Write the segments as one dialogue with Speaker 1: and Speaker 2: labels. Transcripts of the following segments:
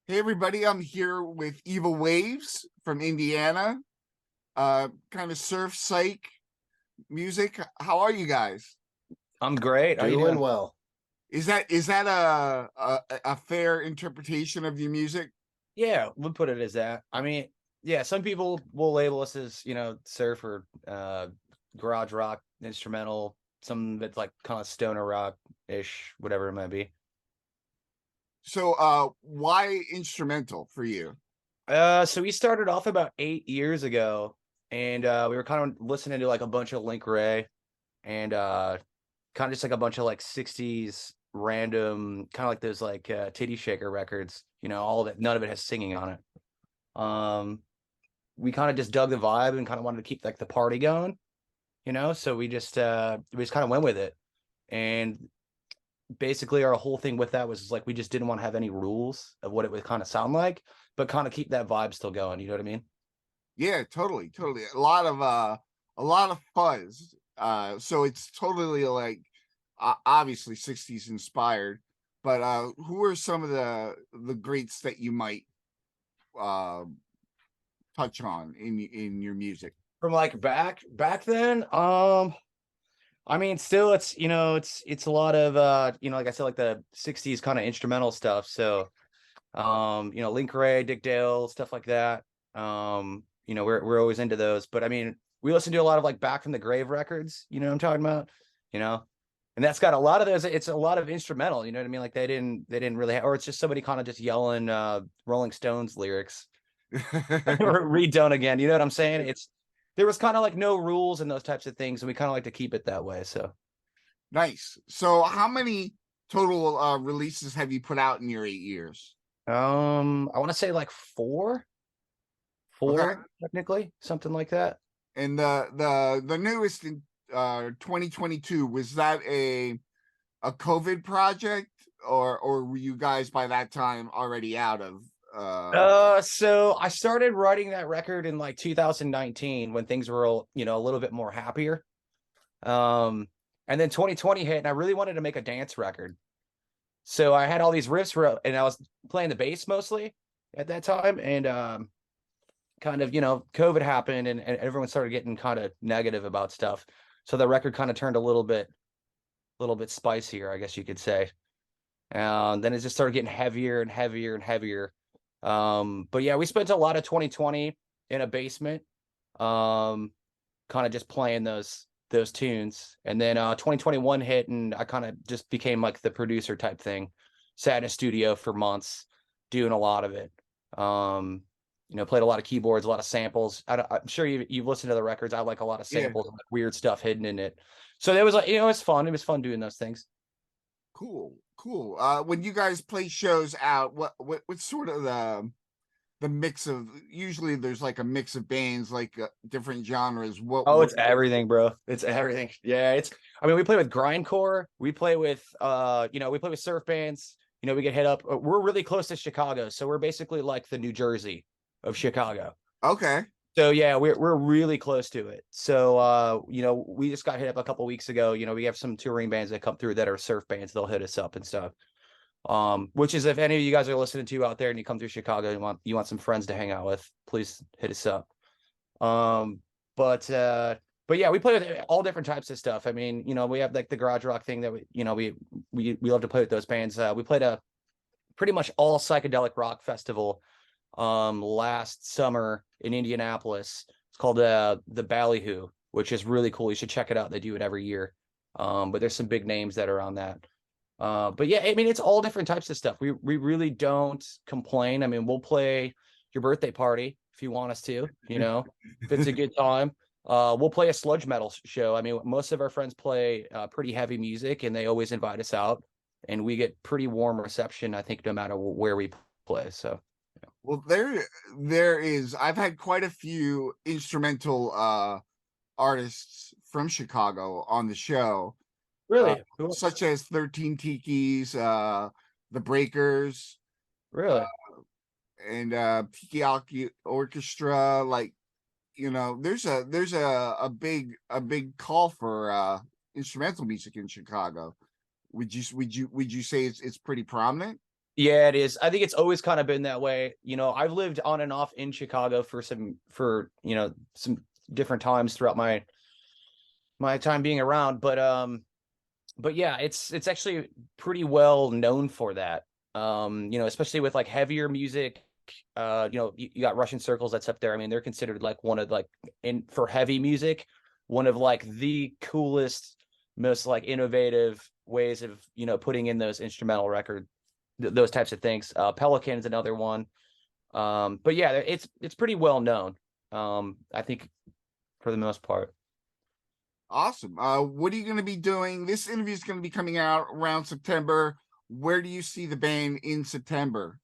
Speaker 1: Hey everybody, I'm here with Evil Waves from Indiana. Kind of surf psych music. How are you guys?
Speaker 2: I'm great. How you
Speaker 3: Doing
Speaker 2: doing?
Speaker 3: well.
Speaker 1: Is that a fair interpretation of your music?
Speaker 2: Yeah, we'll put it as that. I mean, yeah, some people will label us as, surf or garage rock, instrumental, some that's like kind of stoner rock-ish, whatever it might be.
Speaker 1: So why instrumental for you?
Speaker 2: So we started off about 8 years ago, and we were kind of listening to like a bunch of Link Ray and kind of just like a bunch of like 60s random, kind of like those like titty shaker records, all of it, none of it has singing on it. We kind of just dug the vibe and kind of wanted to keep like the party going, so we just kind of went with it. And basically our whole thing with that was like we just didn't want to have any rules of what it would kind of sound like, but kind of keep that vibe still going, you know what I mean?
Speaker 1: Yeah, totally. A lot of fuzz. So it's totally like obviously 60s inspired. But who are some of the greats that you might uh touch on in your music?
Speaker 2: From like back then, I mean, still it's a lot of like I said, like the 60s kind of instrumental stuff. So Link Ray, Dick Dale, stuff like that. We're always into those. But I mean, we listen to a lot of like Back from the Grave records, you know what I'm talking about? You know? And that's got a lot of those, it's a lot of instrumental, you know what I mean? Like they didn't really or it's just somebody kind of just yelling Rolling Stones lyrics redone again. You know what I'm saying? There was kind of like no rules and those types of things, and we kind of like to keep it that way. So
Speaker 1: Nice. So how many total releases have you put out in your 8 years?
Speaker 2: I want to say like four
Speaker 1: Okay.
Speaker 2: technically, something like that.
Speaker 1: And the newest in 2022, was that a COVID project, or were you guys by that time already out of
Speaker 2: So I started writing that record in like 2019 when things were, a little bit more happier. And then 2020 hit, and I really wanted to make a dance record. So I had all these riffs and I was playing the bass mostly at that time, and kind of, COVID happened, and everyone started getting kind of negative about stuff. So the record kind of turned a little bit spicier, I guess you could say. And then it just started getting heavier and heavier and heavier. But yeah, we spent a lot of 2020 in a basement, kind of just playing those tunes. And then 2021 hit, and I kind of just became like the producer type thing. Sat in a studio for months, doing a lot of it. Played a lot of keyboards, a lot of samples. I'm sure you've listened to the records. I like a lot of
Speaker 1: yeah,
Speaker 2: samples and like weird stuff hidden in it. So it was like, it's fun. It was fun doing those things.
Speaker 1: cool. When you guys play shows out, what's sort of the mix of, usually there's like a mix of bands, like different genres.
Speaker 2: Oh,
Speaker 1: What
Speaker 2: it's everything, bro. It's everything. Yeah, I mean, we play with grindcore. We play with we play with surf bands. We get hit up. We're really close to Chicago, so we're basically like the New Jersey of Chicago.
Speaker 1: Okay.
Speaker 2: So yeah, we're really close to it. So we just got hit up a couple weeks ago. We have some touring bands that come through that are surf bands. They'll hit us up and stuff. Which is, if any of you guys are listening to out there and you come through Chicago and you want some friends to hang out with, please hit us up. Um, but yeah, we play with all different types of stuff. I mean, we have like the garage rock thing that we love to play with those bands. We played a pretty much all psychedelic rock festival last summer in Indianapolis. It's called the Ballyhoo, which is really cool. You should check it out. They do it every year. But there's some big names that are on that. But yeah, I mean, it's all different types of stuff. We really don't complain. I mean, we'll play your birthday party if you want us to, if it's a good time. We'll play a sludge metal show. I mean, most of our friends play pretty heavy music, and they always invite us out, and we get pretty warm reception, I think, no matter where we play. So
Speaker 1: Well, there is. I've had quite a few instrumental artists from Chicago on the show, uh,
Speaker 2: really, cool.
Speaker 1: such as 13 Tikis, the Breakers,
Speaker 2: Really,
Speaker 1: and Tiki Orchestra. Like, there's a big call for instrumental music in Chicago. Would you say it's pretty prominent?
Speaker 2: Yeah, it is. I think it's always kind of been that way. I've lived on and off in Chicago for some different times throughout my time being around, but yeah, it's actually pretty well known for that. Especially with like heavier music. You got Russian Circles that's up there. I mean, they're considered like one of for heavy music, one of like the coolest, most like innovative ways of putting in those instrumental those types of things. Pelican's another one. But yeah, it's pretty well known. I think for the most part.
Speaker 1: Awesome. What are you going to be doing? This interview is going to be coming out around September. Where do you see the band in September?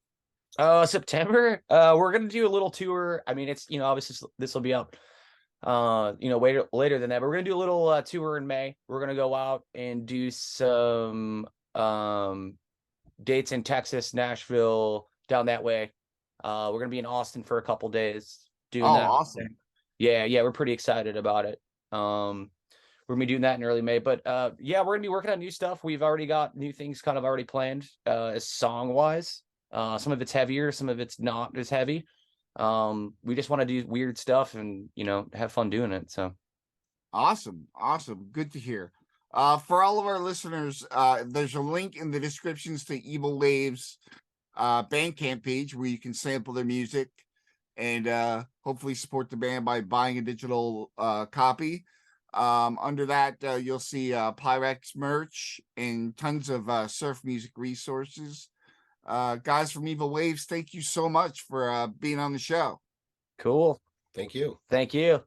Speaker 2: September. We're gonna do a little tour. I mean, it's obviously this will be up later than that, but we're gonna do a little tour in May. We're gonna go out and do some dates in Texas, Nashville, down that way. We're gonna be in Austin for a couple days doing that.
Speaker 1: Awesome.
Speaker 2: Yeah, we're pretty excited about it. We're gonna be doing that in early May, but yeah, we're gonna be working on new stuff. We've already got new things kind of already planned as song wise. Some of it's heavier, some of it's not as heavy. We just want to do weird stuff and have fun doing it. So
Speaker 1: Awesome. Good to hear. For all of our listeners, there's a link in the descriptions to Evil Waves Bandcamp page where you can sample their music and hopefully support the band by buying a digital copy. Under that, you'll see Pyrex merch and tons of surf music resources. Guys from Evil Waves, thank you so much for being on the show.
Speaker 2: cool.
Speaker 3: Thank you.
Speaker 2: Thank you.